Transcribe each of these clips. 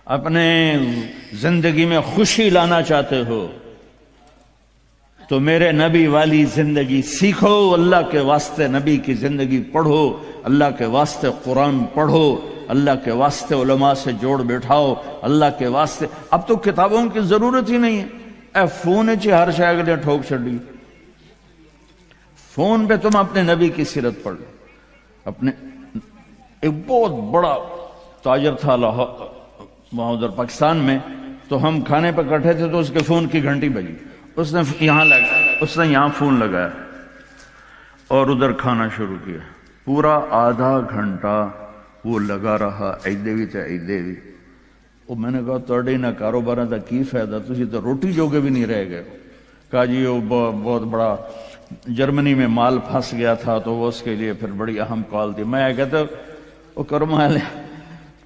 اپنے زندگی میں خوشی لانا چاہتے ہو تو میرے نبی والی زندگی سیکھو، اللہ کے واسطے نبی کی زندگی پڑھو، اللہ کے واسطے قرآن پڑھو، اللہ کے واسطے علماء سے جوڑ بیٹھاؤ، اللہ کے واسطے۔ اب تو کتابوں کی ضرورت ہی نہیں ہے، اے فون چ ہر شے اگلے ٹھوک چڈی، فون پہ تم اپنے نبی کی سیرت پڑھ لو۔ اپنے ایک بہت بڑا تاجر تھا وہاں ادھر پاکستان میں، تو ہم کھانے پہ کٹھے تھے تو اس کے فون کی گھنٹی بجی، اس نے یہاں فون لگایا اور ادھر کھانا شروع کیا، پورا آدھا گھنٹہ وہ لگا رہا، ایدے بھی تے ایدے بھی۔ وہ میں نے کہا تہاڈے نہ کاروباراں دا کی فائدہ، تسی تو روٹی جوگے بھی نہیں رہ گئے۔ کہا جی وہ بہت بڑا جرمنی میں مال پھنس گیا تھا تو وہ اس کے لیے پھر بڑی اہم کال تھی۔ میں کہتا وہ کرما لے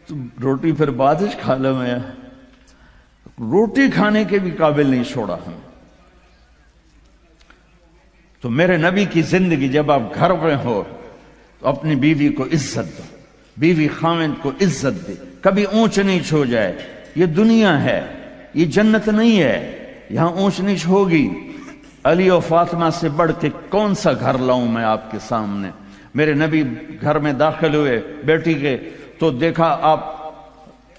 تو روٹی پھر بعد وچ کھا لے، میں روٹی کھانے کے بھی قابل نہیں چھوڑا ہم۔ تو میرے نبی کی زندگی، جب آپ گھر میں ہو تو اپنی بیوی کو عزت دو، بیوی خاوند کو عزت دے، کبھی اونچ نیچ ہو جائے۔ یہ دنیا ہے، یہ جنت نہیں ہے، یہاں اونچ نیچ ہوگی۔ علی و فاطمہ سے بڑھ کے کون سا گھر لاؤں میں آپ کے سامنے؟ میرے نبی گھر میں داخل ہوئے بیٹی کے تو دیکھا آپ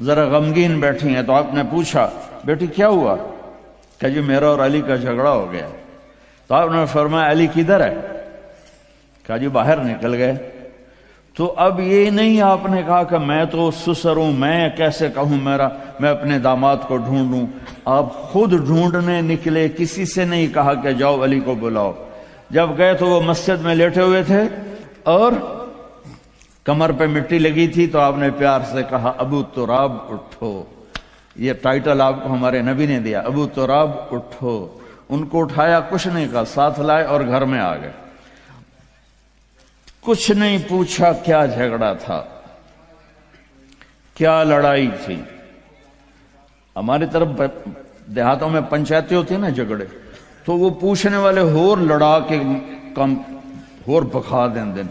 ذرا غمگین بیٹھی ہیں، تو آپ نے پوچھا بیٹی کیا ہوا؟ کہ جی میرا اور علی کا جھگڑا ہو گیا۔ تو آپ نے فرمایا علی کدھر ہے؟ کہا جی باہر نکل گئے۔ تو اب یہ نہیں آپ نے کہا کہ میں تو سسر ہوں، میں کیسے کہوں میں اپنے داماد کو ڈھونڈوں۔ آپ خود ڈھونڈنے نکلے، کسی سے نہیں کہا کہ جاؤ علی کو بلاؤ۔ جب گئے تو وہ مسجد میں لیٹے ہوئے تھے اور کمر پہ مٹی لگی تھی، تو آپ نے پیار سے کہا ابو تراب اٹھو۔ یہ ٹائٹل آپ کو ہمارے نبی نے دیا، ابو تراب اٹھو۔ ان کو اٹھایا، کچھ نہیں کہا، ساتھ لائے اور گھر میں آ گئے۔ کچھ نہیں پوچھا کیا جھگڑا تھا، کیا لڑائی تھی۔ ہماری طرف دیہاتوں میں پنچایتیں ہوتی ہیں نا جھگڑے، تو وہ پوچھنے والے ہور لڑا کے کم ہور بکھا دیں۔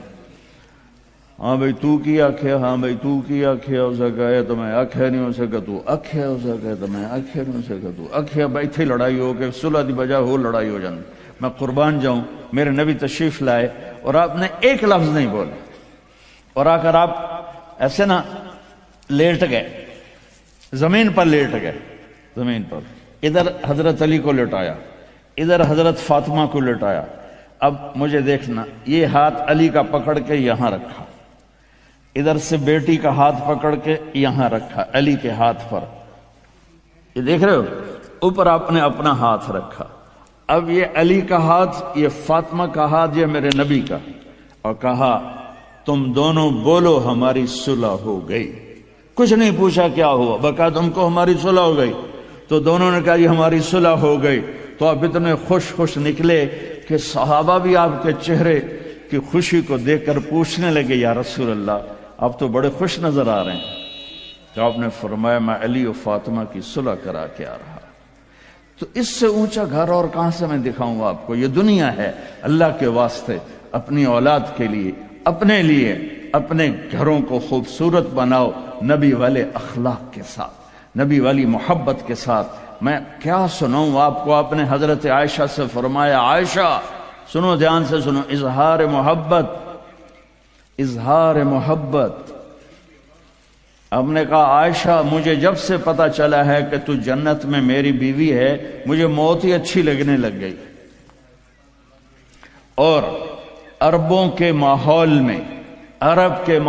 ہاں بھئی تو کی آکھیا، ہاں بھئی تو کی آکھیا، اسے کہے تو میں آکھیا نہیں، اسے کہا تو آکھیا، اسے کہے تو میں آکھیا نہیں، اسے کہا تو آکھیا۔ بھئی تھی لڑائی ہو کے صلح دی بجائے ہو لڑائی ہو جاندی۔ میں قربان جاؤں، میرے نبی تشریف لائے اور آپ نے ایک لفظ نہیں بولا، اور آ کر آپ ایسے نا لیٹ گئے، زمین پر لیٹ گئے، زمین پر۔ ادھر حضرت علی کو لٹایا، ادھر حضرت فاطمہ کو لٹایا۔ اب مجھے دیکھنا، یہ ہاتھ علی کا پکڑ کے یہاں رکھا، ادھر سے بیٹی کا ہاتھ پکڑ کے یہاں رکھا علی کے ہاتھ پر، یہ دیکھ رہے ہو، اوپر آپ نے اپنا ہاتھ رکھا۔ اب یہ علی کا ہاتھ، یہ فاطمہ کا ہاتھ، یہ میرے نبی کا، اور کہا تم دونوں بولو ہماری صلح ہو گئی۔ کچھ نہیں پوچھا کیا ہوا، بکا تم کو ہماری صلح ہو گئی۔ تو دونوں نے کہا یہ ہماری صلح ہو گئی۔ تو آپ اتنے خوش نکلے کہ صحابہ بھی آپ کے چہرے کی خوشی کو دیکھ کر پوچھنے لگے یا رسول اللہ آپ تو بڑے خوش نظر آ رہے ہیں۔ تو آپ نے فرمایا میں علی و فاطمہ کی صلح کرا کے آ رہا۔ تو اس سے اونچا گھر اور کہاں سے میں دکھاؤں آپ کو؟ یہ دنیا ہے، اللہ کے واسطے اپنی اولاد کے لیے، اپنے لیے، اپنے گھروں کو خوبصورت بناؤ نبی والے اخلاق کے ساتھ، نبی والی محبت کے ساتھ۔ میں کیا سناؤں آپ کو؟ آپ نے حضرت عائشہ سے فرمایا عائشہ سنو، دھیان سے سنو، اظہار محبت، اظہار محبت۔ آپ نے کہا عائشہ مجھے جب سے پتا چلا ہے کہ تو جنت میں میری بیوی ہے، مجھے موت ہی اچھی لگنے لگ گئی۔ اور عربوں کے ماحول میں، عرب کے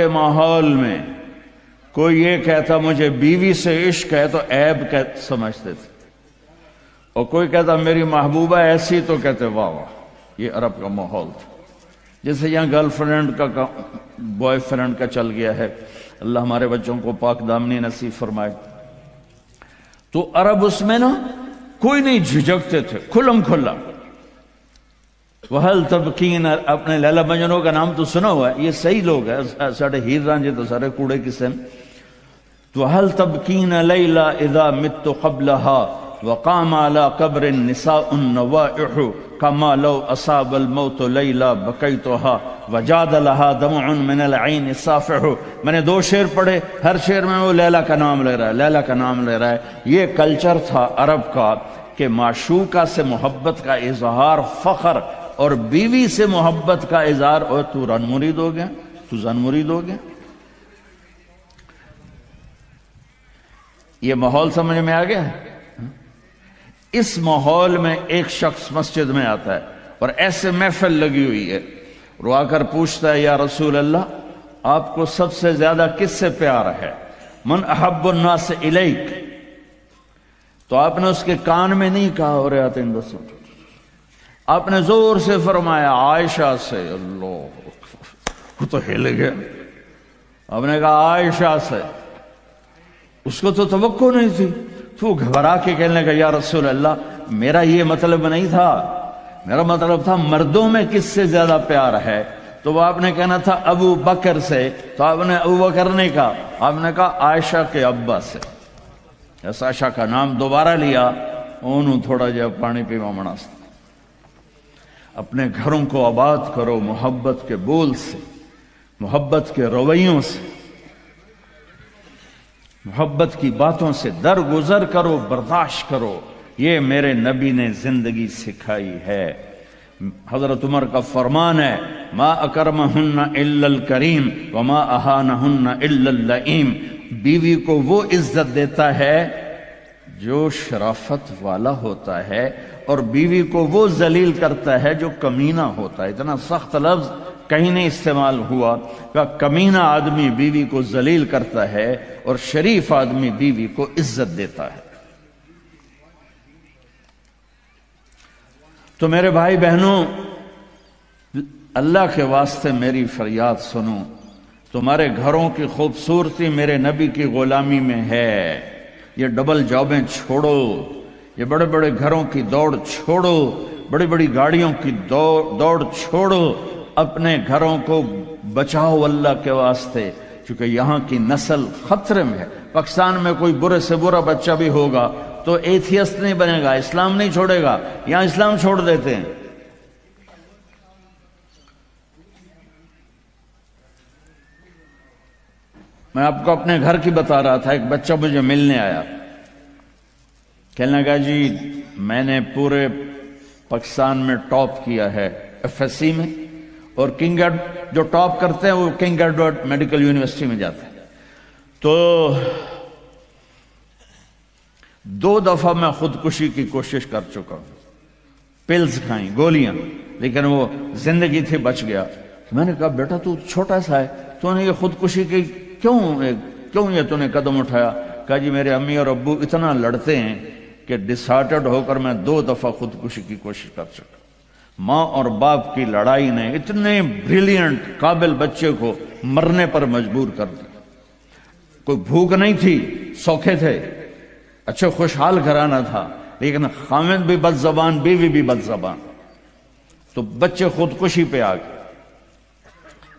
ماحول میں کوئی یہ کہتا مجھے بیوی سے عشق ہے تو عیب سمجھتے تھے، اور کوئی کہتا میری محبوبہ ایسی تو کہتے واہ واہ۔ یہ عرب کا ماحول تھا، جیسے یہاں گرل فرینڈ کا بوائے فرینڈ کا چل گیا ہے۔ اللہ ہمارے بچوں کو پاک دامنی نصیب فرمائے۔ تو عرب اس میں نا کوئی نہیں جھجکتے تھے، کھلم کھلا۔ وَهَلْ تَبْكِينَ، اپنے لیلا مجنوں کا نام تو سنا ہوا ہے، یہ صحیح لوگ ہیں، ساڑھے ہیر رانجے تو سارے کوڑے کسے ہیں۔ تو وَهَلْ تَبْكِينَ لَيْلَا اِذَا مِتُّ قَبْلَهَا وَقَامَ عَلَى قَبْرِ النِّسَاءُ النَّوَائِحُ کما لو اصاب الموت لیلا بکیتھا وجاد لہا دمع من العین صافح. میں نے 2 شعر پڑھے، ہر شعر میں وہ لیلا کا نام لے رہا ہے، لیلا کا نام لے رہا ہے. یہ کلچر تھا عرب کا کہ معشوقہ سے محبت کا اظہار فخر، اور بیوی سے محبت کا اظہار اور تو رن مرید ہو گیا، تو زن مرید ہو گیا. یہ ماحول سمجھ میں آ گیا ہے؟ اس ماحول میں ایک شخص مسجد میں آتا ہے اور ایسے محفل لگی ہوئی ہے، اور آ کر پوچھتا ہے یا رسول اللہ آپ کو سب سے زیادہ کس سے پیار ہے؟ من احب الناس الیک. تو آپ نے اس کے کان میں نہیں کہا اور آتے ہیں بس، آپ نے زور سے فرمایا عائشہ سے. اللہ، وہ تو ہل گیا. آپ نے کہا عائشہ سے. اس کو تو توقع نہیں تھی، تو گھبرا کے کہنے لگا یا رسول اللہ میرا یہ مطلب نہیں تھا، میرا مطلب تھا مردوں میں کس سے زیادہ پیار ہے. تو وہ آپ نے کہنا تھا ابو بکر سے، تو آپ نے ابو بکر نہیں کہا، آپ نے کہا عائشہ کے ابا سے. عائشہ کا نام دوبارہ لیا، انہوں تھوڑا جا پانی پیوا مناستا. اپنے گھروں کو آباد کرو محبت کے بول سے، محبت کے رویوں سے، محبت کی باتوں سے درگزر کرو، برداشت کرو. یہ میرے نبی نے زندگی سکھائی ہے. حضرت عمر کا فرمان ہے ما اکرمہن الا الکریم وما اہانہن الا اللئیم. بیوی کو وہ عزت دیتا ہے جو شرافت والا ہوتا ہے، اور بیوی کو وہ ذلیل کرتا ہے جو کمینہ ہوتا ہے. اتنا سخت لفظ کہیں نہیں استعمال ہوا کہ کمینہ آدمی بیوی کو ذلیل کرتا ہے اور شریف آدمی بیوی کو عزت دیتا ہے. تو میرے بھائی بہنوں، اللہ کے واسطے میری فریاد سنو. تمہارے گھروں کی خوبصورتی میرے نبی کی غلامی میں ہے. یہ ڈبل جابیں چھوڑو، یہ بڑے بڑے گھروں کی دوڑ چھوڑو، بڑی بڑی گاڑیوں کی دوڑ چھوڑو. اپنے گھروں کو بچاؤ اللہ کے واسطے، چونکہ یہاں کی نسل خطرے میں ہے. پاکستان میں کوئی برے سے برا بچہ بھی ہوگا تو ایتھیسٹ نہیں بنے گا، اسلام نہیں چھوڑے گا. یہاں اسلام چھوڑ دیتے ہیں. میں آپ کو اپنے گھر کی بتا رہا تھا. ایک بچہ مجھے ملنے آیا، کہنے لگا جی میں نے پورے پاکستان میں ٹاپ کیا ہے ایف ایس سی میں، اور کنگ جو ٹاپ کرتے ہیں وہ کنگ ایڈورڈ میڈیکل یونیورسٹی میں جاتے ہیں. تو 2 دفعہ میں خودکشی کی کوشش کر چکا ہوں، پلز کھائیں، گولیاں، لیکن وہ زندگی تھی بچ گیا. میں نے کہا بیٹا تو چھوٹا سا ہے، تو نے یہ خودکشی کی کیوں یہ تو نے قدم اٹھایا؟ کہا جی میرے امی اور ابو اتنا لڑتے ہیں کہ ڈسہارٹڈ ہو کر میں 2 دفعہ خودکشی کی کوشش کر چکا. ماں اور باپ کی لڑائی نے اتنے بریلینٹ قابل بچے کو مرنے پر مجبور کر دیا. کوئی بھوک نہیں تھی، سوکھے تھے، اچھے خوشحال گھرانہ تھا، لیکن خامد بھی بد زبان، بیوی بھی بد زبان، تو بچے خودکشی پہ آ گئے.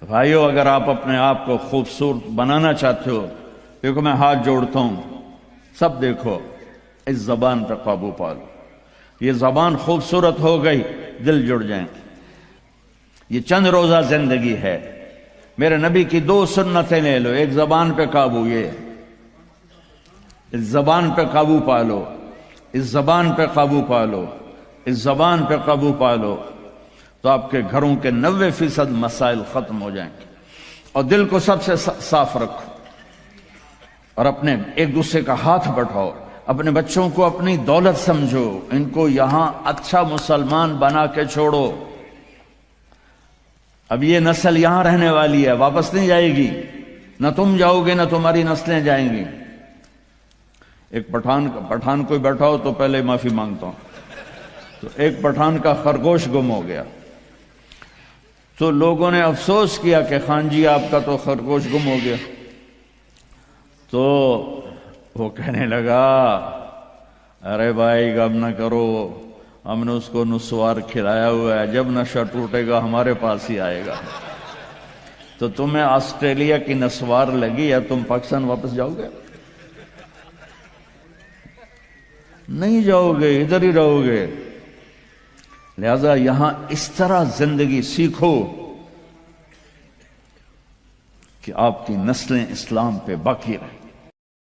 بھائیو اگر آپ اپنے آپ کو خوبصورت بنانا چاہتے ہو، دیکھو میں ہاتھ جوڑتا ہوں، سب دیکھو، اس زبان پہ قابو پالو. یہ زبان خوبصورت ہو گئی، دل جڑ جائیں. یہ چند روزہ زندگی ہے. میرے نبی کی 2 سنتیں لے لو. ایک زبان پہ قابو، یہ اس زبان پہ قابو پالو، اس زبان پہ قابو پالو، اس زبان پہ قابو پالو، تو آپ کے گھروں کے 90% مسائل ختم ہو جائیں گے. اور دل کو سب سے صاف رکھو، اور اپنے ایک دوسرے کا ہاتھ بٹھاؤ. اپنے بچوں کو اپنی دولت سمجھو، ان کو یہاں اچھا مسلمان بنا کے چھوڑو. اب یہ نسل یہاں رہنے والی ہے، واپس نہیں جائے گی. نہ تم جاؤ گے نہ تمہاری نسلیں جائیں گی. ایک پٹھان کوئی بیٹھا ہو تو پہلے معافی مانگتا ہوں. تو ایک پٹھان کا خرگوش گم ہو گیا، تو لوگوں نے افسوس کیا کہ خان جی آپ کا تو خرگوش گم ہو گیا. تو وہ کہنے لگا ارے بھائی غم نہ کرو، ہم نے اس کو نسوار کھلایا ہوا ہے، جب نشہ ٹوٹے گا ہمارے پاس ہی آئے گا. تو تمہیں آسٹریلیا کی نسوار لگی یا تم پاکستان واپس جاؤ گے؟ نہیں جاؤ گے، ادھر ہی رہو گے. لہذا یہاں اس طرح زندگی سیکھو کہ آپ کی نسلیں اسلام پہ باقی رہیں۔